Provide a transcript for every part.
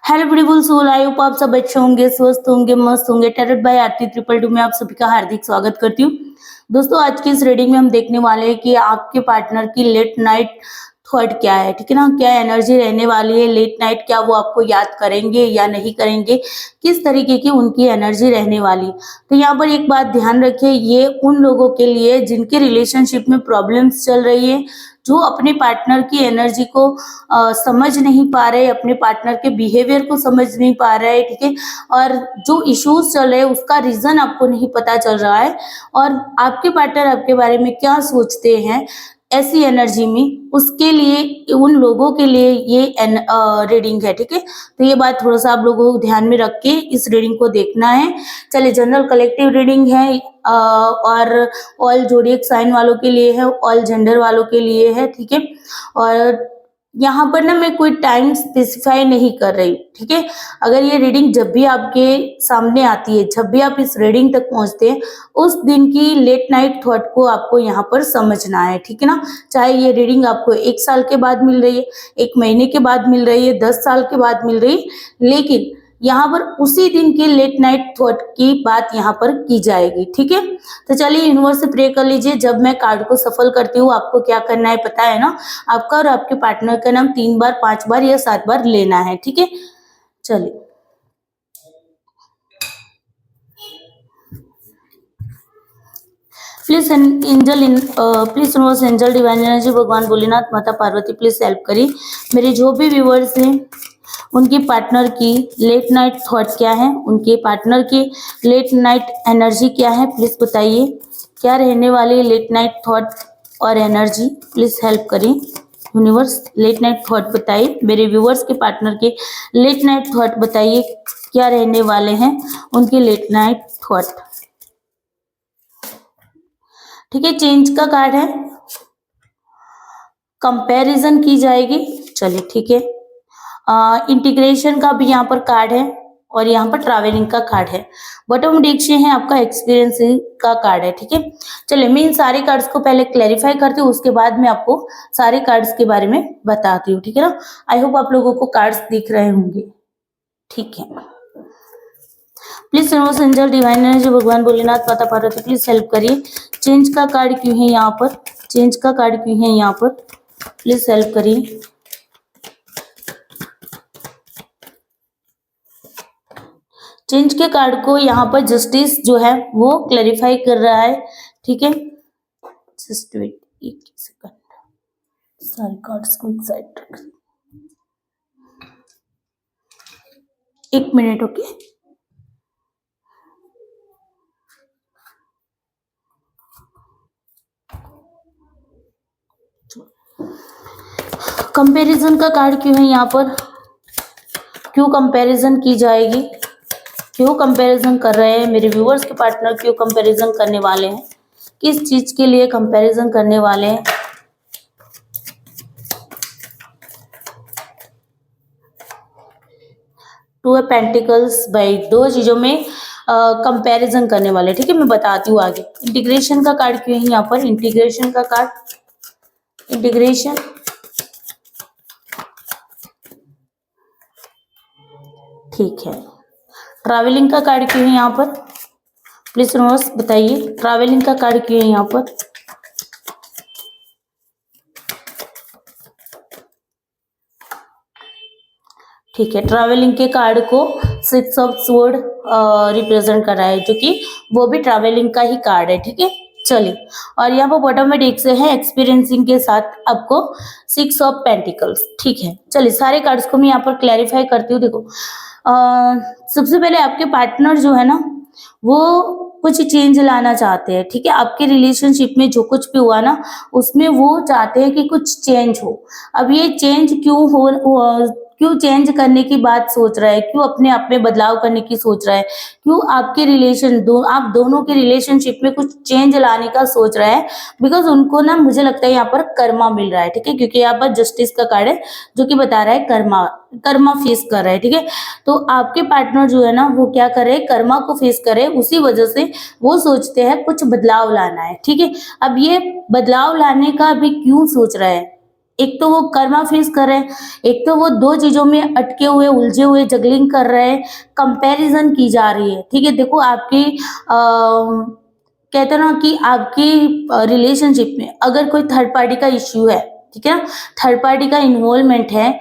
Hello beautiful soul, I hope आप सब अच्छे होंगे, स्वस्थ होंगे, मस्त होंगे। टैरोट बाय आरती 222 में आप सभी का हार्दिक स्वागत करती हूँ। दोस्तों, आज की इस रीडिंग में हम देखने वाले हैं कि आपके पार्टनर की लेट नाइट थॉट क्या है, ठीक है ना। क्या एनर्जी रहने वाली है लेट नाइट, क्या वो आपको याद करेंगे या नहीं करेंगे, किस तरीके की उनकी एनर्जी रहने वाली है। तो यहाँ पर एक बात ध्यान रखिए, ये उन लोगों के लिए जिनके रिलेशनशिप में प्रॉब्लम्स चल रही है, जो अपने पार्टनर की एनर्जी को समझ नहीं पा रहे, अपने पार्टनर के बिहेवियर को समझ नहीं पा रहे, ठीक है। और जो इश्यूज चल रहे हैं उसका रीजन आपको नहीं पता चल रहा है, और आपके पार्टनर आपके बारे में क्या सोचते हैं ऐसी एनर्जी में, उसके लिए उन लोगों के लिए ये रीडिंग है, ठीक है। तो ये बात थोड़ा सा आप लोगों को ध्यान में रख के इस रीडिंग को देखना है। चलिए, जनरल कलेक्टिव रीडिंग है और ऑल जोडिएक साइन वालों के लिए है, ऑल जेंडर वालों के लिए है, ठीक है। और यहाँ पर ना मैं कोई टाइम स्पेसिफाई नहीं कर रही, ठीक है। अगर ये रीडिंग जब भी आपके सामने आती है, जब भी आप इस रीडिंग तक पहुंचते हैं, उस दिन की लेट नाइट थॉट को आपको यहाँ पर समझना है, ठीक है ना। चाहे ये रीडिंग आपको 1 साल के बाद मिल रही है, 1 महीने के बाद मिल रही है, 10 साल के बाद मिल रही है, लेकिन यहाँ पर उसी दिन की लेट नाइट थॉट की बात यहाँ पर की जाएगी, ठीक है। तो चलिए, यूनिवर्स से प्रे कर लीजिए। जब मैं कार्ड को सफल करती हूँ, आपको क्या करना है पता है ना। आपका और आपके पार्टनर का नाम 3 बार, 5 बार या 7 बार लेना है, ठीक है। चलिए, please angel in please universe, angel, divine energy, भगवान भोलेनाथ, माता पार्वती, प्लीज हेल्प करिए। मेरे जो भी व्यूवर्स हैं उनके पार्टनर की लेट नाइट थॉट क्या है, उनके पार्टनर की लेट नाइट एनर्जी क्या है, प्लीज बताइए। क्या रहने वाली लेट नाइट थॉट और एनर्जी, प्लीज हेल्प करें। यूनिवर्स, लेट नाइट थॉट बताइए। मेरे व्यूवर्स के पार्टनर के लेट नाइट थॉट बताइए, क्या रहने वाले हैं उनके लेट नाइट थॉट, ठीक है। चेंज का कार्ड है, कंपैरिजन की जाएगी। चलिए, ठीक है। इंटीग्रेशन का भी यहाँ पर कार्ड है, और यहाँ पर ट्रैवलिंग का कार्ड है। बॉटम डेक से है आपका एक्सपीरियंस का कार्ड है, ठीक है। चलिए, मैं इन सारे कार्ड्स को पहले क्लैरिफाई करती हूँ, उसके बाद मैं आपको सारे कार्ड्स के बारे में बताती हूँ, ठीक है ना। आई होप आप लोगों को कार्ड्स दिख रहे होंगे, ठीक है। Please universe, angel, divine energy, भगवान भोलेनाथ, माता पार्वती, प्लीज हेल्प करिए। चेंज का कार्ड क्यों है यहाँ पर, चेंज का कार्ड क्यों है यहाँ पर, प्लीज हेल्प करिए। चेंज के कार्ड को यहाँ पर जस्टिस जो है वो क्लैरिफाई कर रहा है, ठीक है। जस्ट वेट, एक सेकंड, सारे कार्ड्स को एक साइड रख, 1 मिनट, ओके। कंपैरिजन का कार्ड क्यों है यहाँ पर, क्यों कंपैरिजन की जाएगी, क्यों कंपैरिजन कर रहे हैं मेरे व्यूअर्स के पार्टनर, क्यों कंपैरिजन करने वाले हैं, किस चीज के लिए कंपैरिजन करने वाले हैं। टू ऑफ पेंटिकल्स, भाई 2 चीजों में कंपैरिजन करने वाले, ठीक है। मैं बताती हूँ आगे। इंटीग्रेशन का कार्ड क्यों है यहाँ पर, इंटीग्रेशन का कार्ड, इंटीग्रेशन, ठीक है। ट्रैवलिंग का कार्ड क्यों है यहाँ पर, प्लीज यूनिवर्स बताइए। ट्रैवलिंग का कार्ड क्यों है यहाँ पर, ठीक है। ट्रैवलिंग के कार्ड को 6 ऑफ स्वॉर्ड रिप्रेजेंट कर रहा है, जो कि वो भी ट्रैवलिंग का ही कार्ड है, ठीक है। चलिए, और यहाँ पर बॉटम में डेक से है एक्सपीरियंसिंग के साथ आपको 6 ऑफ पेंटिकल्स, ठीक है। चलिए, सारे कार्ड्स को मैं यहाँ पर क्लैरिफाई करती हूँ। देखो, सबसे पहले आपके पार्टनर जो है ना, वो कुछ चेंज लाना चाहते हैं, ठीक है। आपके रिलेशनशिप में जो कुछ भी हुआ ना, उसमें वो चाहते हैं कि कुछ चेंज हो। अब ये चेंज क्यों चेंज करने की बात सोच रहा है, क्यों अपने आप में बदलाव करने की सोच रहा है, क्यों आपके आप दोनों के रिलेशनशिप में कुछ चेंज लाने का सोच रहा है, बिकॉज उनको ना, मुझे लगता है यहाँ पर कर्मा मिल रहा है, ठीक है। क्योंकि यहाँ पर जस्टिस का कार्ड है, जो कि बता रहा है कर्मा फेस कर रहा है, ठीक है। तो आपके पार्टनर जो है ना, वो क्या करे, कर्मा को फेस करे, उसी वजह से वो सोचते हैं कुछ बदलाव लाना है, ठीक है। अब ये बदलाव लाने का अभी क्यों सोच रहा है, एक तो वो कर्मा फेस कर रहे हैं, एक तो वो 2 चीज़ों में अटके हुए, उलझे हुए जगलिंग कर रहे हैं, कंपैरिज़न की जा रही है, ठीक है? देखो आपकी कहते हैं ना कि आपकी रिलेशनशिप में अगर कोई थर्ड पार्टी का इश्यू है, ठीक है ना? थर्ड पार्टी का इन्वॉल्वमेंट है,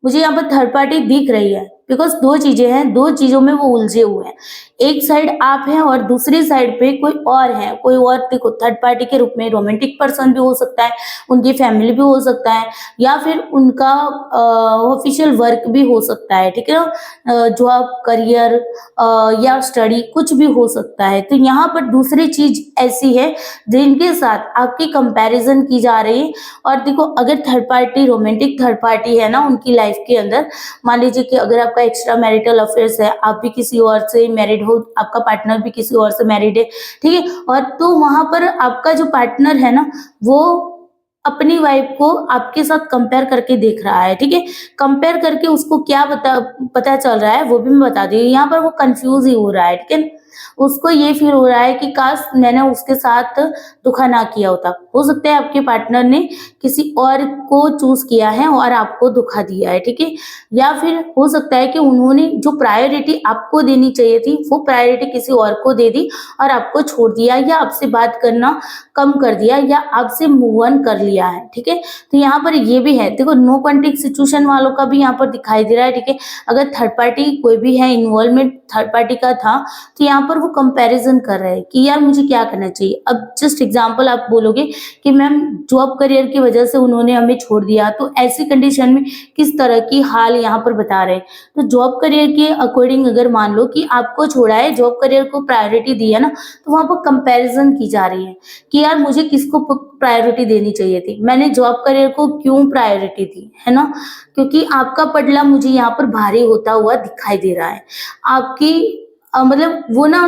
मुझे यहाँ पर थर्ड पार्टी दिख रही है बिकॉज़ 2 चीज़ें हैं, 2 चीज़ों में वो उलझे हुए हैं। एक साइड आप हैं और दूसरी साइड पे कोई और है, कोई और देखो थर्ड पार्टी के रूप में रोमांटिक पर्सन भी हो सकता है, उनकी फैमिली भी हो सकता है या फिर उनका ऑफिशियल वर्क भी हो सकता है, ठीक है ना? जॉब, करियर या स्टडी कुछ भी हो सकता है। तो यहाँ पर दूसरी चीज़ ऐसी है जिनके साथ आपकी कंपैरिज़न की जा रही है और देखो अगर third party romantic third party है ना उनकी लाइफ के अंदर, मान लीजिए कि अगर आपका एक्स्ट्रा मैरिटल अफेयर्स है, आप भी किसी और से मैरिड हो, आपका पार्टनर भी किसी और से मैरिड है, ठीक है? और तो वहाँ पर आपका जो पार्टनर है ना, वो अपनी वाइफ को आपके साथ कंपेयर करके देख रहा है, ठीक है? कंपेयर करके उसको क्या पता चल रहा है वो भी मैं बता दी हूँ। यहाँ पर वो कन्फ्यूज़ ही हो रहा है, ठीक है? उसको ये फ़ील हो रहा है कि काश मैंने उसके साथ धोखा ना किया होता। हो सकता है आपके पार्टनर ने किसी और को चूज़ किया है और आपको धोखा दिया है, ठीक है? या फिर हो सकता है कि उन्होंने जो प्रायोरिटी आपको देनी चाहिए थी, वो प्रायोरिटी किसी और को दे दी और आपको छोड़ दिया या आपसे बात करना कम कर दिया या आपसे मूव ऑन कर लिया है, ठीक है? तो यहाँ पर ये भी है, देखो नो कॉन्टैक्ट सिचुएशन वालों का भी यहाँ पर दिखाई दे रहा है, ठीक है? अगर थर्ड पार्टी कोई भी है, इन्वॉल्वमेंट थर्ड पार्टी का था, तो यहाँ पर वो कंपैरिज़न कर रहे हैं कि यार मुझे क्या करना चाहिए? अब जस्ट एग्ज़ाम्पल आप बोलोगे कि मैम जॉब करियर की वजह से उन्होंने हमें छोड़ दिया, तो ऐसी कंडीशन में किस तरह की हाल यहाँ पर बता रहे हैं? तो जॉब करियर के अकॉर्डिंग अगर मान लो कि आपको छोड़ा है, जॉब करियर को प्रायोरिटी दी है ना, तो वहाँ पर कंपैरिज़न की जा रही है कि यार मुझे किसको प्रायोरिटी देनी चाहिए थी, मैंने जॉब करियर को क्यों प्रायोरिटी दी, है ना? क्योंकि आपका पलड़ा मुझे यहाँ पर भारी होता हुआ दिखाई दे रहा है। आपकी मतलब वो ना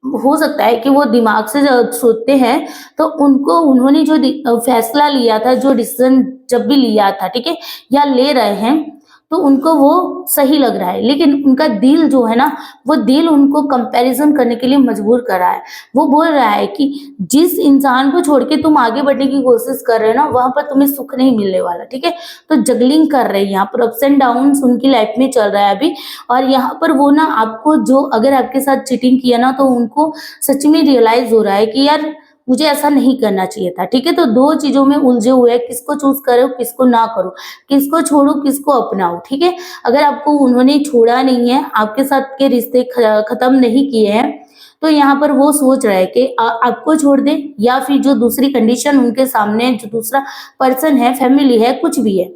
हो सकता है कि वो दिमाग से सोचते हैं तो उनको उन्होंने जो फैसला लिया था, जो डिसीजन जब भी लिया था, ठीक है? या ले रहे हैं, तो उनको वो सही लग रहा है, लेकिन उनका दिल जो है ना, वो दिल उनको कंपैरिज़न करने के लिए मजबूर कर रहा है। वो बोल रहा है कि जिस इंसान को छोड़ के तुम आगे बढ़ने की कोशिश कर रहे हो ना, वहाँ पर तुम्हें सुख नहीं मिलने वाला, ठीक है? तो जगलिंग कर रहे हैं यहाँ पर, अप्स एंड डाउन्स उनकी लाइफ में चल रहा है अभी और यहाँ पर वो ना आपको जो अगर आपके साथ चीटिंग किया ना, तो उनको सच में रियलाइज़ हो रहा है कि यार मुझे ऐसा नहीं करना चाहिए था, ठीक है? तो 2 चीज़ों में उलझे हुए हैं, किसको चूज़ करो, किसको ना करो, किसको छोड़ो, किसको अपनाओ, ठीक है? अगर आपको उन्होंने छोड़ा नहीं है, आपके साथ के रिश्ते खत्म नहीं किए हैं, तो यहाँ पर वो सोच रहा है कि आपको छोड़ दे या फिर जो दूसरी कंडीशन उनके सामने जो दूसरा पर्सन है, फैमिली है, कुछ भी है,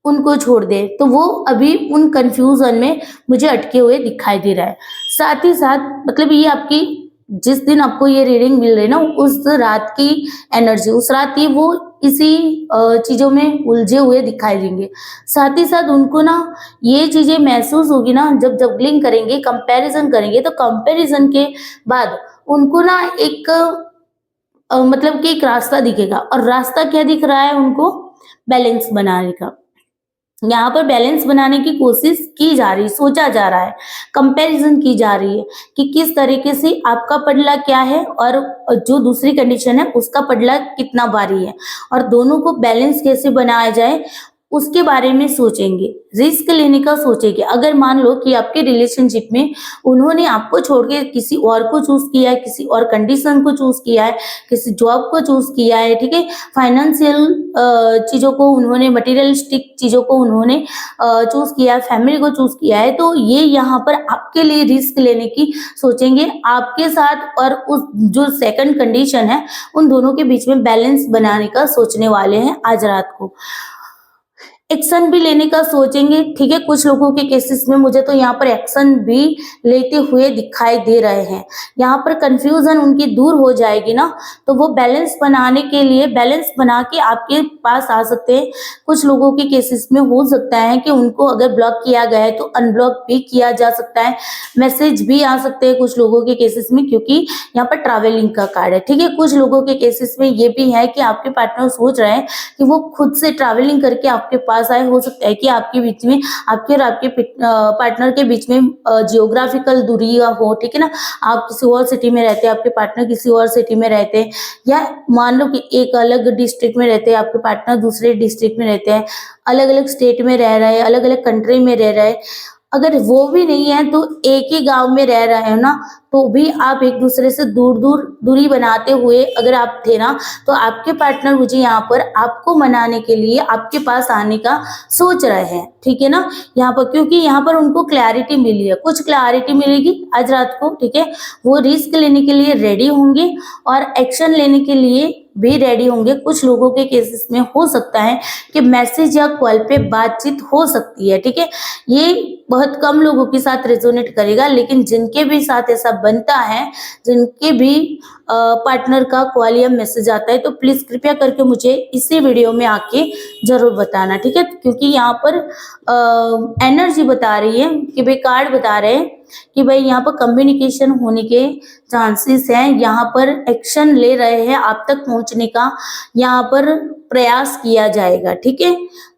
उनको छोड़ दे। तो वो अभी उन कन्फ्यूज़न में मुझे अटके हुए दिखाई दे रहा है। साथ ही साथ मतलब ये आपकी जिस दिन आपको ये रीडिंग मिल रही है ना, उस रात की एनर्जी, उस रात ये वो इसी चीज़ों में उलझे हुए दिखाई देंगे। साथ ही साथ उनको ना ये चीज़ें महसूस होगी ना जब जगलिंग करेंगे, कंपैरिज़न करेंगे, तो कंपैरिज़न के बाद उनको ना एक मतलब कि एक रास्ता दिखेगा और रास्ता क्या दिख रहा है उनको? बैलेंस बनाने का। यहाँ पर बैलेंस बनाने की कोशिश की जा रही है, सोचा जा रहा है, कंपैरिज़न की जा रही है कि किस तरीके से आपका पलड़ा क्या है और जो दूसरी कंडीशन है उसका पलड़ा कितना भारी है और दोनों को बैलेंस कैसे बनाया जाए उसके बारे में सोचेंगे, रिस्क लेने का सोचेंगे। अगर मान लो कि आपके रिलेशनशिप में उन्होंने आपको छोड़ के किसी और को चूज़ किया है, किसी और कंडीशन को चूज़ किया है, किसी जॉब को चूज़ किया है, ठीक है? फाइनेंशियल चीज़ों को उन्होंने मटेरियलिस्टिक चीज़ों को उन्होंने चूज़ किया है, फैमिली को चूज़ किया है, तो ये यहाँ पर आपके लिए रिस्क लेने की सोचेंगे। आपके साथ और उस जो सेकंड कंडीशन है, उन दोनों के बीच में बैलेंस बनाने का सोचने वाले हैं आज रात को। एक्शन भी लेने का सोचेंगे, ठीक है? कुछ लोगों के केसेस में मुझे तो यहाँ पर एक्शन भी लेते हुए दिखाई दे रहे हैं। यहाँ पर कन्फ्यूज़न उनकी दूर हो जाएगी ना, तो वो बैलेंस बनाने के लिए बैलेंस बना के आपके पास आ सकते हैं। कुछ लोगों के केसेस में हो सकता है कि उनको अगर ब्लॉक किया गया है तो अनब्लॉक भी किया जा सकता है, मैसेज भी आ सकते हैं कुछ लोगों के केसेस में क्योंकि यहाँ पर ट्रैवलिंग का कार्ड है, ठीक है? कुछ लोगों के केसेस में ये भी है कि आपके पार्टनर सोच रहे हैं कि वो खुद से ट्रैवलिंग करके आपके पास पास आए। हो सकता है कि आपके बीच में, आपके और आपके पार्टनर के बीच में जियोग्राफिकल दूरी हो, ठीक है ना। आप किसी और सिटी में रहते हैं, आपके पार्टनर किसी और सिटी में रहते हैं, या मान लो कि एक अलग डिस्ट्रिक्ट में रहते हैं, आपके पार्टनर दूसरे डिस्ट्रिक्ट में रहते हैं, अलग अलग स्टेट में रह रहे हैं, अलग अलग कंट्री में रह रहे हैं। अगर वो भी नहीं है तो एक ही गांव में रह रहे हो ना, तो भी आप एक दूसरे से दूरी बनाते हुए अगर आप थे ना, तो आपके पार्टनर मुझे यहाँ पर आपको मनाने के लिए आपके पास आने का सोच रहे हैं, ठीक है ना। यहाँ पर क्योंकि यहाँ पर उनको क्लैरिटी मिली है, कुछ क्लैरिटी मिलेगी आज रात को, ठीक है। वो रिस्क लेने के लिए रेडी होंगे और एक्शन लेने के लिए भी रेडी होंगे। कुछ लोगों के केसेस में हो सकता है कि मैसेज या कॉल पे बातचीत हो सकती है, ठीक है। ये बहुत कम लोगों के साथ रेजोनेट करेगा, लेकिन जिनके भी साथ ऐसा बनता है, जिनके भी पार्टनर का कॉल या मैसेज आता है, तो प्लीज कृपया करके मुझे इसी वीडियो में आके जरूर बताना, ठीक है। क्योंकि यहाँ पर एनर्जी बता रही है कि भाई, कार्ड बता रहे हैं कि भाई यहाँ पर कम्युनिकेशन होने के चांसेस हैं, यहाँ पर एक्शन ले रहे हैं, आप तक पहुंचने का यहाँ पर प्रयास किया जाएगा, ठीक है।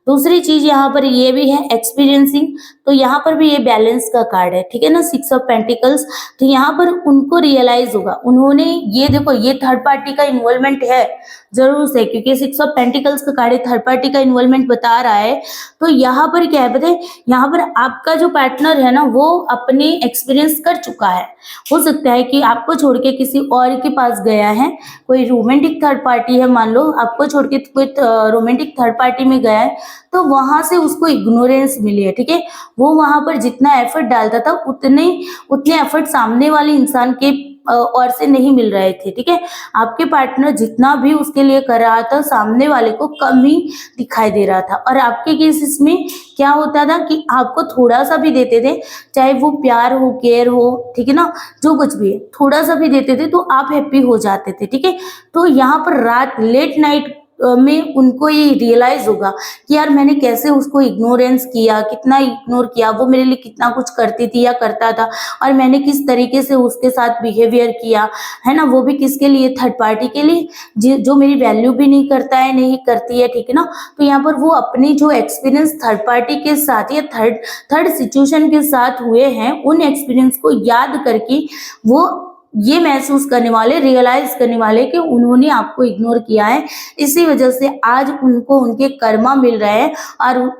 दूसरी चीज यहाँ पर ये भी है एक्सपीरियंसिंग, तो यहाँ पर भी ये बैलेंस का कार्ड है, ठीक है ना, 6 ऑफ पेंटिकल्स। तो यहाँ पर उनको रियलाइज होगा, उन्होंने ये देखो, ये थर्ड पार्टी का इन्वॉल्वमेंट है जरूर से, क्योंकि 6 ऑफ पेंटिकल्स का कार्ड थर्ड पार्टी का इन्वॉल्वमेंट बता रहा है। तो यहाँ पर क्या है पता है, यहाँ पर आपका जो पार्टनर है ना, वो अपने एक्सपीरियंस कर चुका है। हो सकता है कि आपको छोड़ के किसी और के पास गया है, कोई रोमांटिक थर्ड पार्टी है, मान लो आपको छोड़ के कोई रोमांटिक थर्ड पार्टी में गया है, तो वहां से उसको इग्नोरेंस मिली है, ठीक है। वो वहां पर जितना एफर्ट डालता था, उतने एफर्ट सामने वाले इंसान के और से नहीं मिल रहे थे, ठीक है। आपके पार्टनर जितना भी उसके लिए कर रहा था, सामने वाले को कम ही दिखाई दे रहा था। और आपके केसेस में क्या होता था कि आपको थोड़ा सा भी देते थे, चाहे वो प्यार हो, केयर हो, ठीक है ना, जो कुछ भी है, थोड़ा सा भी देते थे तो आप हैप्पी हो जाते थे, ठीक है। तो यहाँ पर रात लेट नाइट में उनको ये रियलाइज होगा कि यार मैंने कैसे उसको इग्नोरेंस किया, कितना इग्नोर किया, वो मेरे लिए कितना कुछ करती थी या करता था, और मैंने किस तरीके से उसके साथ बिहेवियर किया, है ना, वो भी किसके लिए, थर्ड पार्टी के लिए, जो मेरी वैल्यू भी नहीं करता है, नहीं करती है, ठीक है ना। तो यहाँ पर वो अपनी जो एक्सपीरियंस थर्ड पार्टी के साथ या थर्ड सिचुएशन के साथ हुए हैं, उन एक्सपीरियंस को याद करके वो ये महसूस करने वाले, रियलाइज करने वाले कि उन्होंने आपको इग्नोर किया है। इसी वजह से आज उनको उनके कर्मा मिल रहे हैं, और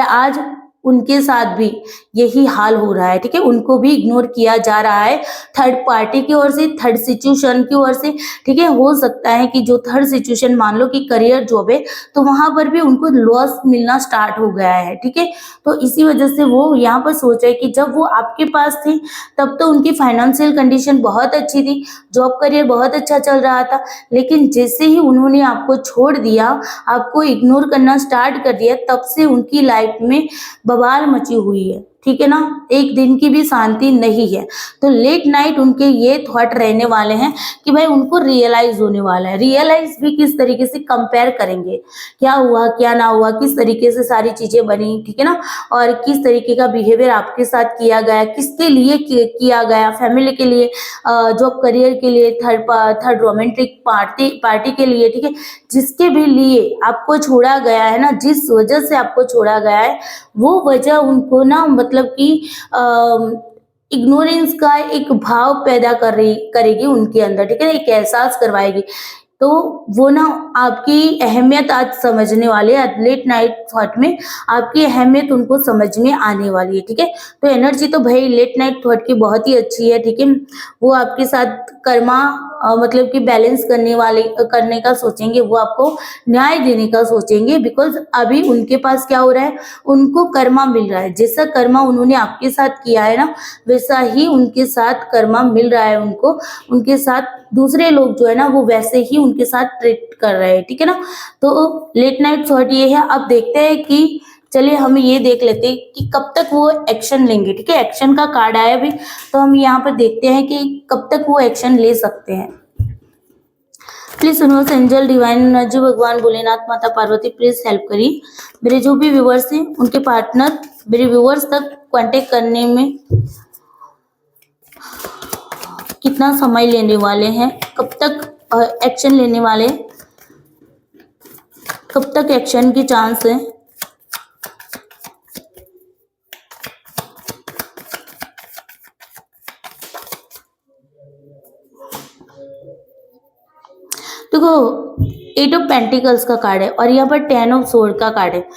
आज उनके साथ भी यही हाल हो रहा है, ठीक है। उनको भी इग्नोर किया जा रहा है थर्ड पार्टी की ओर से, थर्ड सिचुएशन की ओर से, ठीक है। हो सकता है कि जो थर्ड सिचुएशन, मान लो कि करियर जॉब है, तो वहां पर भी उनको लॉस मिलना स्टार्ट हो गया है, ठीक है। तो इसी वजह से वो यहाँ पर सोच रहे कि जब वो आपके पास थे तब तो उनकी फाइनेंशियल कंडीशन बहुत अच्छी थी, जॉब करियर बहुत अच्छा चल रहा था, लेकिन जैसे ही उन्होंने आपको छोड़ दिया, आपको इग्नोर करना स्टार्ट कर दिया, तब से उनकी लाइफ में बवाल मची हुई है, ठीक है ना। एक दिन की भी शांति नहीं है। तो लेट नाइट उनके ये थॉट रहने वाले हैं कि भाई उनको रियलाइज होने वाला है। रियलाइज भी किस तरीके से, कंपेयर करेंगे, क्या हुआ क्या ना हुआ, किस तरीके से सारी चीजें बनी, ठीक है ना, और किस तरीके का बिहेवियर आपके साथ किया गया, किसके लिए किया गया, फैमिली के लिए, जॉब करियर के लिए, थर्ड रोमांटिक पार्टी के लिए, ठीक है। जिसके भी लिए आपको छोड़ा गया है ना, जिस वजह से आपको छोड़ा गया है, वो वजह उनको ना, मतलब कि इग्नोरेंस का एक भाव पैदा करेगी उनके अंदर, ठीक है, एक एहसास करवाएगी। तो वो ना आपकी अहमियत आज समझने वाले, लेट नाइट थॉट में आपकी अहमियत उनको समझ में आने वाली है, ठीक है। तो एनर्जी तो भाई लेट नाइट थॉट की बहुत ही अच्छी है, ठीक है। वो आपके साथ कर्मा मतलब कि बैलेंस करने का सोचेंगे, वो आपको न्याय देने का सोचेंगे, बिकॉज अभी उनके पास क्या हो रहा है, उनको कर्मा मिल रहा है। जैसा कर्मा उन्होंने आपके साथ किया है ना, वैसा ही उनके साथ कर्मा मिल रहा है उनको। उनके साथ दूसरे लोग जो है ना, वो वैसे ही उनके साथ ट्रीट कर रहे हैं, ठीक है ना। तो लेट नाइट थॉट ये है। अब देखते हैं कि, चलिए हम ये देख लेते हैं कि कब तक वो एक्शन लेंगे, ठीक है। एक्शन का कार्ड आया भी, तो हम यहाँ पर देखते हैं कि कब तक वो एक्शन ले सकते हैं। Please universe, angel, divine energy, भगवान भोलेनाथ, माता पार्वती, प्लीज हेल्प करिए। मेरे जो भी व्यूवर्स हैं, उनके पार्टनर मेरे व्यूवर्स तक कांटेक्ट करने में कितना समय लेने वाले हैं, कब तक एक्शन लेने वाले हैं। कब तक एक्शन की चांस है? देखो, 8 ऑफ पेंटिकल्स का कार्ड है और यहाँ पर 10 ऑफ सोर्ड का कार्ड है।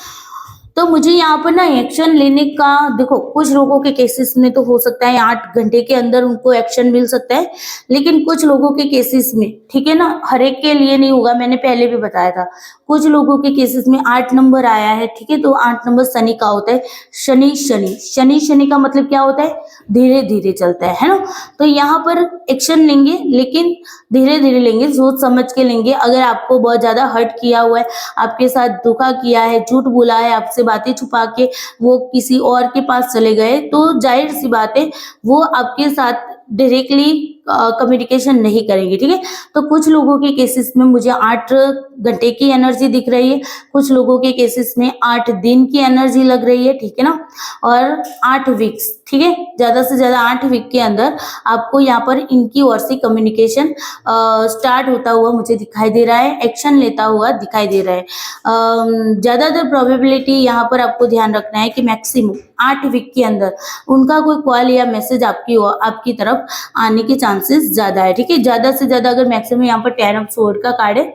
तो मुझे यहाँ पर ना एक्शन लेने का, देखो कुछ लोगों के केसेस में तो हो सकता है 8 घंटे के अंदर उनको एक्शन मिल सकता है, लेकिन कुछ लोगों के केसेस में, ठीक है ना, हर एक के लिए नहीं होगा, मैंने पहले भी बताया था। कुछ लोगों के केसेस में 8 नंबर आया है, ठीक है, तो 8 नंबर शनि का होता है। शनि शनि शनि शनि का मतलब क्या होता है? धीरे धीरे चलता है ना। तो यहाँ पर एक्शन लेंगे, लेकिन धीरे धीरे लेंगे, सोच समझ के लेंगे। अगर आपको बहुत ज्यादा हर्ट किया हुआ है, आपके साथ धोखा किया है, झूठ बोला है, आपसे बातें छुपा के वो किसी और के पास चले गए, तो जाहिर सी बात है वो आपके साथ डायरेक्टली कम्युनिकेशन नहीं करेंगे, ठीक है। तो कुछ लोगों के केसेस में मुझे 8 घंटे की एनर्जी दिख रही है, कुछ लोगों के केसेस में 8 दिन की एनर्जी लग रही है, ठीक है ना, और 8 वीक्स, ठीक है, ज्यादा से ज्यादा 8 वीक के अंदर आपको यहाँ पर इनकी ओर से कम्युनिकेशन स्टार्ट होता हुआ मुझे दिखाई दे रहा है, एक्शन लेता हुआ दिखाई दे रहा है। ज्यादातर प्रोबेबिलिटी यहाँ पर आपको ध्यान रखना है कि मैक्सिमम 8 वीक के अंदर उनका कोई कॉल या मैसेज आपकी तरफ आने के चांसेस ज्यादा है, ठीक है। ज्यादा से ज्यादा अगर मैक्सिमम यहाँ पर 10 ऑफ सोर्ड का कार्ड है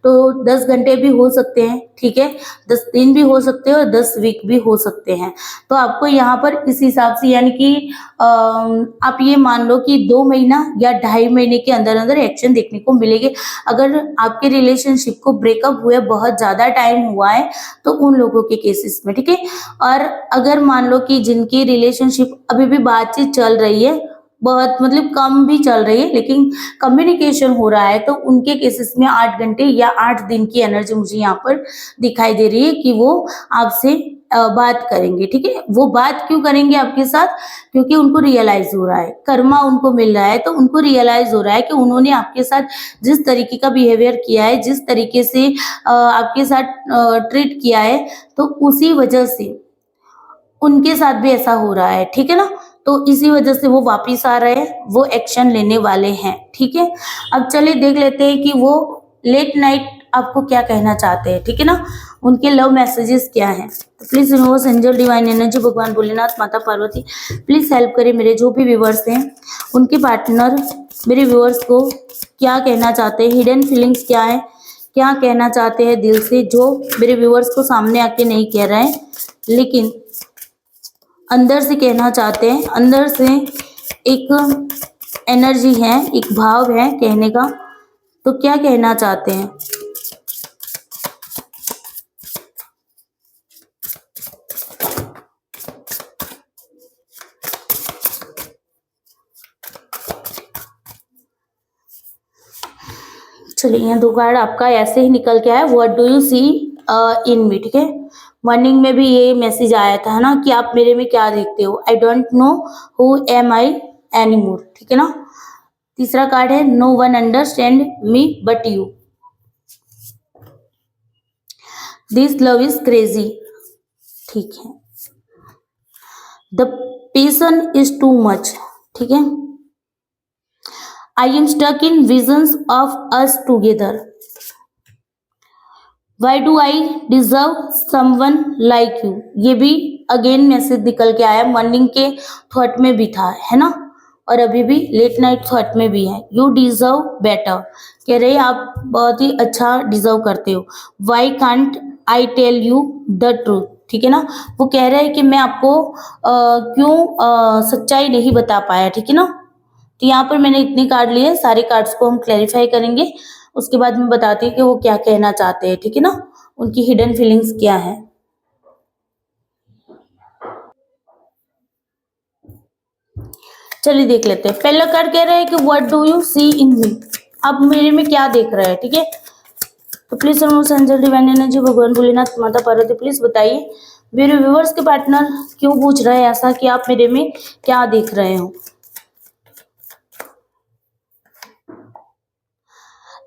तो 10 घंटे भी हो सकते हैं, ठीक है, 10 दिन भी हो सकते हैं और 10 वीक भी हो सकते हैं। तो आपको यहाँ पर इस हिसाब से, यानी कि आप ये मान लो कि 2 महीना या 2.5 महीने के अंदर अंदर एक्शन देखने को मिलेगी। अगर आपके रिलेशनशिप को ब्रेकअप हुए बहुत ज्यादा टाइम हुआ है तो उन लोगों के केसेस में, ठीक है। और अगर मान लो कि जिनकी रिलेशनशिप अभी भी बातचीत चल रही है, बहुत मतलब कम भी चल रही है, लेकिन कम्युनिकेशन हो रहा है, तो उनके केसेस में 8 घंटे या 8 दिन की एनर्जी मुझे यहाँ पर दिखाई दे रही है कि वो आपसे बात करेंगे, ठीक है। वो बात क्यों करेंगे आपके साथ? क्योंकि उनको रियलाइज हो रहा है, कर्मा उनको मिल रहा है, तो उनको रियलाइज हो रहा है कि उन्होंने आपके साथ जिस तरीके का बिहेवियर किया है, जिस तरीके से आपके साथ ट्रीट किया है, तो उसी वजह से उनके साथ भी ऐसा हो रहा है, ठीक है ना। तो इसी वजह से वो वापिस आ रहे हैं, वो एक्शन लेने वाले हैं, ठीक है। अब चलिए देख लेते हैं कि वो लेट नाइट आपको क्या कहना चाहते हैं, ठीक है ना, उनके लव मैसेजेस क्या हैं। तो please universe, angel, divine energy, भगवान भोलेनाथ, माता पार्वती, प्लीज हेल्प करें मेरे जो भी व्यूअर्स हैं, उनके पार्टनर मेरे व्यूअर्स को क्या कहना चाहते हैं, हिडन फीलिंग्स क्या है, क्या कहना चाहते हैं दिल से, जो मेरे व्यूअर्स को सामने आके नहीं कह रहे हैं लेकिन अंदर से कहना चाहते हैं। अंदर से एक एनर्जी है, एक भाव है कहने का, तो क्या कहना चाहते हैं। चलिए, यहाँ 2 कार्ड आपका ऐसे ही निकल के आया, व्हाट डू यू सी इन मी, ठीक है। मॉर्निंग में भी ये मैसेज आया था, है ना, कि आप मेरे में क्या देखते हो, I don't know who am I anymore, ठीक है ना। तीसरा कार्ड है, no one understand me but you, this love is crazy, ठीक है। The passion is too much, ठीक है। I am stuck in visions of us together, why do I deserve someone like you, ये भी again message निकल के आया, morning के थॉट में भी था, है ना, और अभी भी लेट नाइट थॉट में भी है। यू डिजर्व बेटर, कह रहे आप बहुत ही अच्छा डिजर्व करते हो। Why can't I tell you the truth, ठीक है ना, वो कह रहे हैं कि मैं आपको क्यों सच्चाई नहीं बता पाया, ठीक है ना। तो यहाँ पर मैंने इतने कार्ड लिए, सारे कार्ड्स को हम क्लैरिफाई करेंगे, उसके बाद मैं बताती हूँ कि वो क्या कहना चाहते हैं, ठीक है ना, उनकी हिडन फीलिंग्स क्या है। चलिए देख लेते हैं। पहला कार्ड कह रहा है कि व्हाट डू यू सी इन मी, आप मेरे में क्या देख रहे हैं, ठीक है। तो प्लीज एंजल, डिवाइन एनर्जी, भगवान भोलेनाथ, माता पार्वती, प्लीज बताइए मेरे व्यूअर्स के पार्टनर क्यों पूछ रहे हैं ऐसा, कि आप मेरे में क्या देख रहे हो।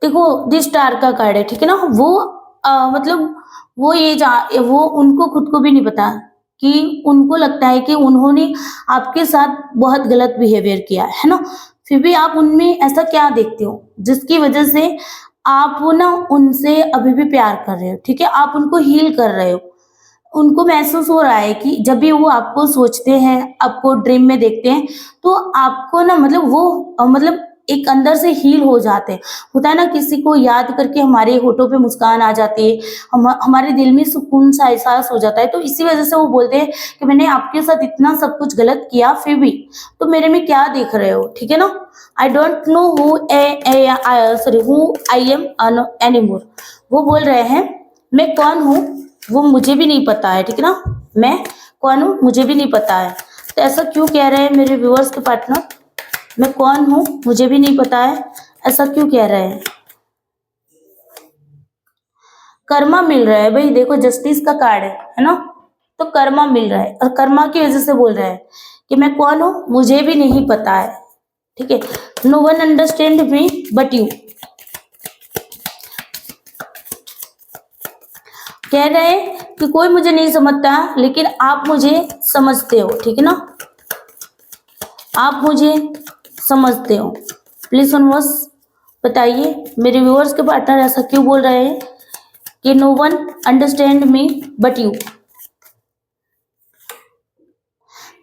देखो, दिस स्टार का कार्ड है, ठीक है ना, वो मतलब वो उनको खुद को भी नहीं पता, कि उनको लगता है कि उन्होंने आपके साथ बहुत गलत बिहेवियर किया है ना, फिर भी आप उनमें ऐसा क्या देखते हो जिसकी वजह से आप ना उनसे अभी भी प्यार कर रहे हो, ठीक है? आप उनको हील कर रहे हो। उनको महसूस हो रहा है कि जब भी वो आपको सोचते हैं, आपको ड्रीम में देखते हैं, तो आपको ना मतलब वो मतलब एक अंदर से हील हो जाते हैं। होता है ना किसी को याद करके हमारे होठों पे मुस्कान आ जाती है, हमारे दिल में सुकून-सा एहसास हो जाता है। तो इसी वज़ह से वो बोलते हैं कि मैंने आपके साथ इतना सब कुछ गलत किया फिर भी, तो मेरे में क्या देख रहे हो, ठीक है ना? आई don't know who I am anymore. वो बोल रहे हैं, मैं कौन हूँ वो मुझे भी नहीं पता है, ठीक है ना? मैं कौन हूँ मुझे भी नहीं पता है। तो ऐसा क्यों कह रहे हैं मेरे व्यूअर्स के पार्टनर? मैं कौन हूँ मुझे भी नहीं पता है, ऐसा क्यों कह रहे हैं? कर्मा मिल रहा है भाई, देखो जस्टिस का कार्ड है ना? तो कर्मा मिल रहा है और कर्मा की वजह से बोल रहा है कि मैं कौन हूँ मुझे भी नहीं पता है, ठीक है? No one understand me but you. कह रहे हैं कि कोई मुझे नहीं समझता लेकिन आप मुझे समझते हो, ठीक है ना? आप मुझे समझते हो। प्लीज यूनिवर्स बताइए मेरे व्यूअर्स के पार्टनर ऐसा क्यों बोल रहे हैं कि no one understand me but you.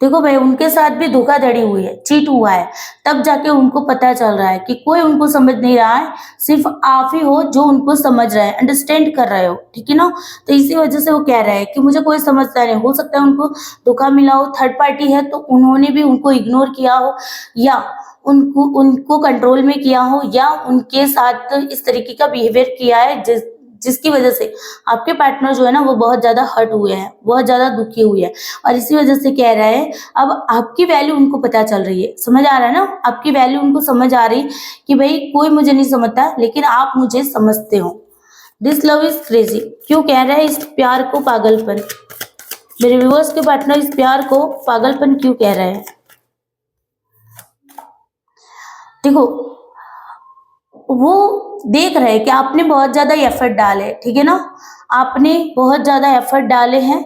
देखो भाई उनके साथ भी धोखाधड़ी हुई है, चीट हुआ है, तब जाके उनको पता चल रहा है कि कोई उनको समझ नहीं रहा है, सिर्फ आप ही हो जो उनको समझ रहे हैं, अंडरस्टैंड कर रहे हो, ठीक है ना? तो इसी वजह से वो कह रहे हैं कि मुझे कोई समझता नहीं। हो सकता है उनको धोखा मिला हो, थर्ड पार्टी है तो उन्होंने भी उनको इग्नोर किया हो, या उनको उनको कंट्रोल में किया हो, या उनके साथ इस तरीके का बिहेवियर किया है जिसकी वजह से आपके पार्टनर जो है ना वो बहुत ज्यादा हर्ट हुए हैं, बहुत ज्यादा दुखी हुए हैं, और इसी वजह से कह रहा है अब आपकी वैल्यू उनको पता चल रही है। समझ आ रहा है ना? आपकी वैल्यू उनको समझ आ रही कि भाई कोई मुझे नहीं समझता लेकिन आप मुझे समझते हो। दिस लव इज क्रेजी क्यों कह रहा है? इस प्यार को पागलपन। मेरे व्यूअर्स के पार्टनर इस प्यार को पागलपन क्यों कह रहे हैं? देखो वो देख रहे हैं कि आपने बहुत ज्यादा एफर्ट डाले, ठीक है ना? आपने बहुत ज्यादा एफर्ट डाले हैं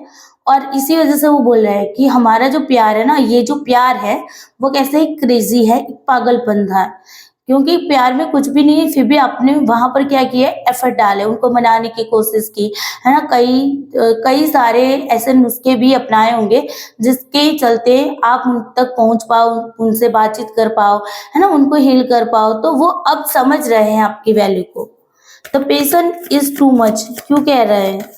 और इसी वजह से वो बोल रहे हैं कि हमारा जो प्यार है ना, ये जो प्यार है वो कैसे एक क्रेजी है, एक पागलपन था। क्योंकि प्यार में कुछ भी नहीं है फिर भी आपने वहां पर क्या किया, एफर्ट डाले, उनको मनाने की कोशिश की, है ना? कई सारे ऐसे नुस्खे भी अपनाए होंगे जिसके चलते आप उन तक पहुंच पाओ, उनसे बातचीत कर पाओ, है ना? उनको हील कर पाओ, तो वो अब समझ रहे हैं आपकी वैल्यू को। The passion is too much क्यों कह रहे हैं?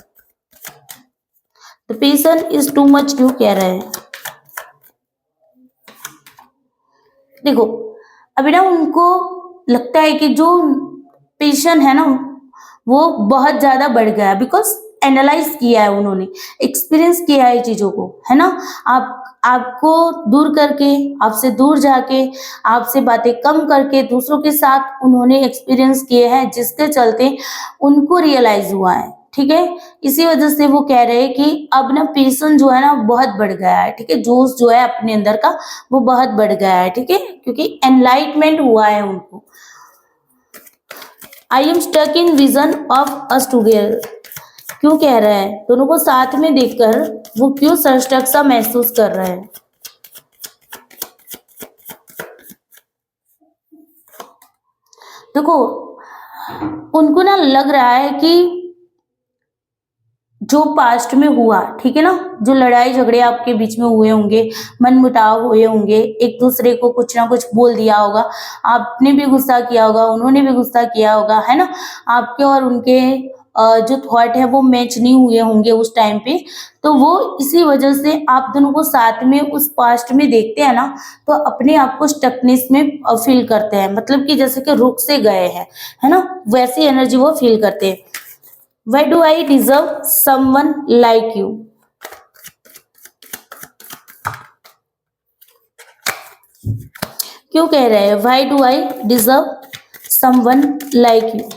The passion is too much क्यों कह रहे हैं? देखो अभी ना उनको लगता है कि जो पेशन है ना वो बहुत ज्यादा बढ़ गया है, बिकॉज एनालाइज किया है उन्होंने, एक्सपीरियंस किया है चीजों को, है ना? आपको दूर करके, आपसे दूर जाके, आपसे बातें कम करके दूसरों के साथ उन्होंने एक्सपीरियंस किए हैं, जिसके चलते उनको रियलाइज हुआ है, ठीक है? इसी वजह से वो कह रहे हैं कि अब ना पेशन जो है ना बहुत बढ़ गया है, ठीक है? जोश जो है अपने अंदर का वो बहुत बढ़ गया है, ठीक है? क्योंकि एनलाइटमेंट हुआ है उनको। I am stuck in vision of us together क्यों कह रहा है? दोनों को साथ में देखकर वो क्यों स्टक सा महसूस कर रहा है? देखो उनको ना लग रहा है कि जो पास्ट में हुआ, ठीक है ना? जो लड़ाई झगड़े आपके बीच में हुए होंगे, मनमुटाव हुए होंगे, एक दूसरे को कुछ ना कुछ बोल दिया होगा, आपने भी गुस्सा किया होगा, उन्होंने भी गुस्सा किया होगा, है ना? आपके और उनके जो थॉट है वो मैच नहीं हुए होंगे उस टाइम पे, तो वो इसी वजह से आप दोनों को साथ में उस पास्ट में देखते हैं ना, तो अपने आप को स्टकनेस में फील करते हैं, मतलब कि जैसे कि रुक से गए हैं, है ना? वैसी एनर्जी वो फील करते हैं। Why do I deserve someone like you? क्यों कह रहे हैं Why do I deserve someone like you?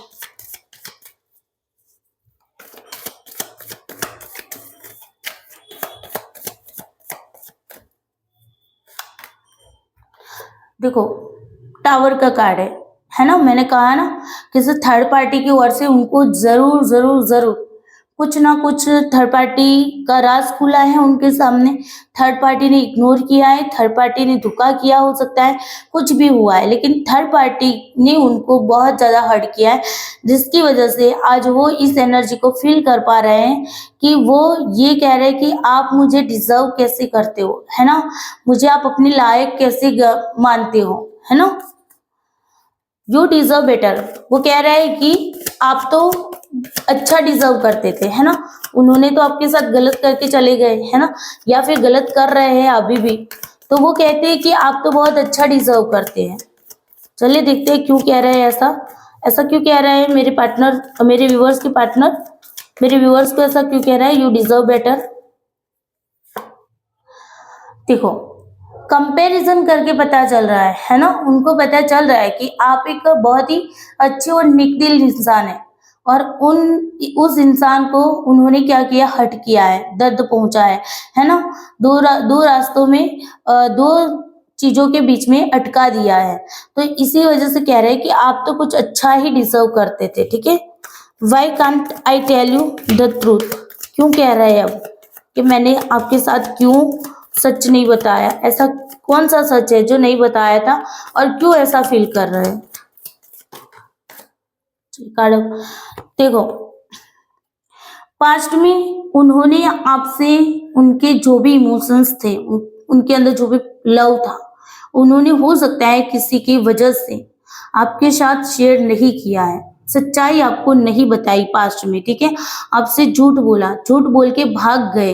देखो टावर का कार्ड है ना? मैंने कहा ना किसी थर्ड पार्टी की ओर से उनको जरूर जरूर जरूर कुछ ना कुछ थर्ड पार्टी का राज खुला है उनके सामने, थर्ड पार्टी ने इग्नोर किया है, थर्ड पार्टी ने धोखा किया हो सकता है, कुछ भी हुआ है, लेकिन थर्ड पार्टी ने उनको बहुत ज़्यादा हर्ट किया है, जिसकी वजह से आज वो इस एनर्जी को फ़ील कर पा रहे हैं कि वो ये कह रहे हैं कि आप मुझे डिज़र्व कैसे करते हो, है ना? मुझे आप अपने लायक कैसे मानते हो, है ना? You deserve better. वो कह रहा है कि आप तो अच्छा डिजर्व करते थे, है ना? उन्होंने तो आपके साथ गलत करके चले गए, है ना? या फिर गलत कर रहे हैं अभी भी, तो वो कहते हैं कि आप तो बहुत अच्छा डिजर्व करते हैं। चलिए देखते हैं क्यों कह रहे हैं ऐसा। ऐसा क्यों कह रहे हैं मेरे पार्टनर, मेरे व्यूअर्स के पार्टनर, मेरे व्यूअर्स को ऐसा क्यों कह रहा है, यू डिजर्व बेटर? देखो, कंपैरिजन करके पता चल रहा है ना? उनको पता चल रहा है कि आप एक बहुत ही अच्छे और नेकदिल इंसान हैं, और उस इंसान को उन्होंने क्या किया, हर्ट किया है, दर्द पहुंचा है ना? दो रास्तों में दो चीजों के बीच में अटका दिया है, तो इसी वजह से कह रहे हैं कि आप तो कुछ अच्छा ही डिजर्व करते थे, ठीक है? Why can't I tell you the truth? क्यों कह रहे हैं अब कि मैंने आपके साथ क्यों सच नहीं बताया? ऐसा कौन सा सच है जो नहीं बताया था, और क्यों ऐसा फील कर रहे हैं? कार्ड देखो, पास्ट में उन्होंने आपसे उनके जो भी इमोशंस थे, उनके अंदर जो भी लव था, उन्होंने हो सकता है किसी की वजह से आपके साथ शेयर नहीं किया है, सच्चाई आपको नहीं बताई पास्ट में, ठीक है? आपसे झूठ बोला, झूठ बोल के भाग गए।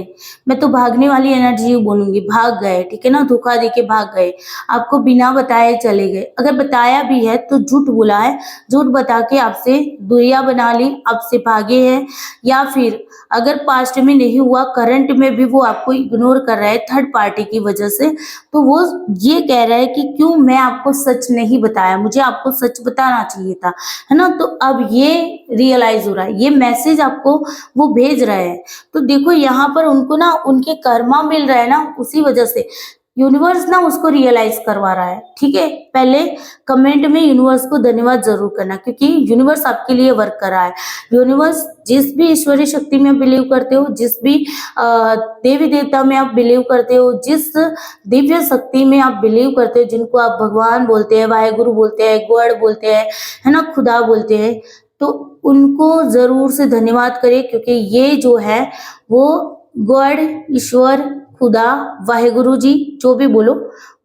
मैं तो भागने वाली एनर्जी बोलूंगी, भाग गए, ठीक है ना? धोखा दे के भाग गए, आपको बिना बताए चले गए। अगर बताया भी है तो झूठ बोला है, झूठ बता के आपसे दूरियां बना ली, आपसे भागे हैं, या फिर अगर पास्ट में नहीं हुआ, करंट में भी वो आपको इग्नोर कर रहा है थर्ड पार्टी की वजह से, तो वो ये कह रहा है कि क्यों मैं आपको सच नहीं बताया, मुझे आपको सच बताना चाहिए था, है ना? तो अब ये रियलाइज हो रहा है, ये मैसेज आपको वो भेज रहे हैं। तो देखो यहाँ पर उनको ना उनके कर्मा मिल रहा है ना, उसी वजह से यूनिवर्स ना उसको रियलाइज करवा रहा है, ठीक है? पहले कमेंट में यूनिवर्स को धन्यवाद जरूर करना, क्योंकि यूनिवर्स आपके लिए वर्क कर रहा है। यूनिवर्स जिस भी ईश्वरीय शक्ति में आप बिलीव करते हो, जिस भी देवी देवता में आप बिलीव करते हो, जिस दिव्य शक्ति में आप बिलीव करते हो, जिनको आप भगवान बोलते हैं, वाहेगुरु बोलते हैं, गॉड बोलते हैं, है ना, खुदा बोलते हैं, तो उनको जरूर से धन्यवाद करिए, क्योंकि ये जो है वो गॉड, ईश्वर, खुदा, वाहेगुरु जी, जो भी बोलो,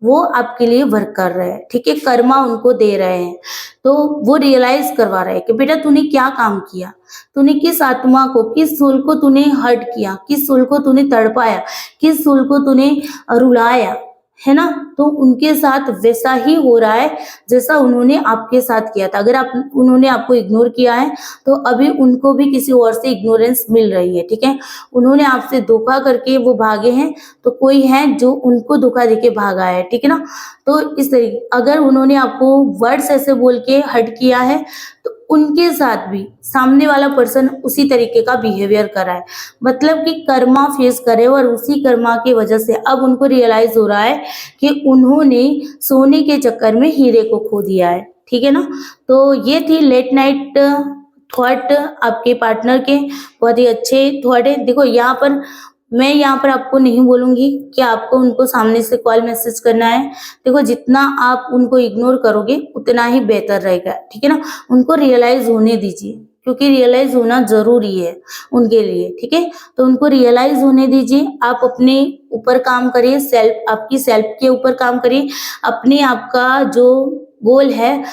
वो आपके लिए वर्क कर रहे हैं, ठीक है? कर्मा उनको दे रहे हैं, तो वो रियलाइज करवा रहे हैं कि बेटा तूने क्या काम किया, तूने किस आत्मा को, किस सोल को तूने हर्ट किया, किस सोल को तूने तड़पाया, किस सोल को तूने रुलाया, है ना? तो उनके साथ वैसा ही हो रहा है जैसा उन्होंने आपके साथ किया था। अगर आप उन्होंने आपको इग्नोर किया है, तो अभी उनको भी किसी और से इग्नोरेंस मिल रही है, ठीक है? उन्होंने आपसे धोखा करके वो भागे हैं, तो कोई है जो उनको धोखा देके भागा है, ठीक है ना? तो इस तरीके, अगर उन्होंने आपको वर्ड्स ऐसे बोल के हर्ट किया है, तो उनके साथ भी सामने वाला पर्सन उसी तरीके का बिहेवियर कर रहा है, मतलब कि कर्मा फेस करे, और उसी कर्मा की वजह से अब उनको रियलाइज हो रहा है कि उन्होंने सोने के चक्कर में हीरे को खो दिया है, ठीक है ना? तो ये थी लेट नाइट थॉट आपके पार्टनर के, बहुत ही अच्छे थॉट है। देखो यहाँ पर मैं यहाँ पर आपको नहीं बोलूंगी कि आपको उनको सामने से कॉल मैसेज करना है। देखो जितना आप उनको इग्नोर करोगे उतना ही बेहतर रहेगा, ठीक है ना? उनको रियलाइज होने दीजिए, क्योंकि रियलाइज होना जरूरी है उनके लिए, ठीक है? तो उनको रियलाइज होने दीजिए। आप अपने ऊपर काम करिए, आपकी सेल्फ के ऊपर काम करिए, अपने आप का जो गोल है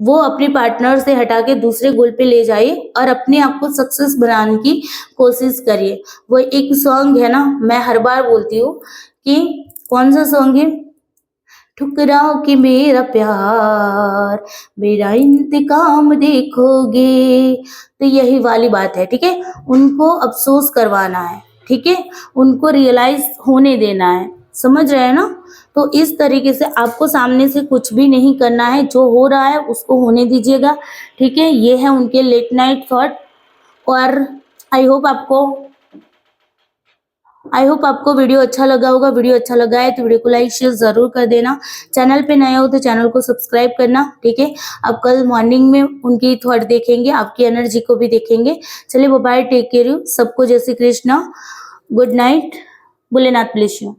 वो अपने पार्टनर से हटा के दूसरे गोल पे ले जाइए, और अपने आप को सक्सेस बनाने की कोशिश करिए। वो एक सॉन्ग है ना, मैं हर बार बोलती हूँ कि कौन सा सॉन्ग है, ठुकराओ कि मेरा प्यार, मेरा इंतकाम देखोगे, तो यही वाली बात है, ठीक है? उनको अफसोस करवाना है, ठीक है? उनको रियलाइज होने देना है, समझ रहे हैं ना? तो इस तरीके से आपको सामने से कुछ भी नहीं करना है, जो हो रहा है उसको होने दीजिएगा, ठीक है? ये है उनके लेट नाइट थॉट, और आई होप आपको आई होप आपको वीडियो अच्छा लगा होगा। वीडियो अच्छा लगा है तो वीडियो को लाइक शेयर जरूर कर देना। चैनल पे नए हो तो चैनल को सब्सक्राइब करना, ठीक है। अब कल मॉर्निंग में उनकी थॉट देखेंगे, आपकी एनर्जी को भी देखेंगे। चलिए बाय, टेक केयर यू। सबको जय Shri Krishna, good night, Bholenath bless you.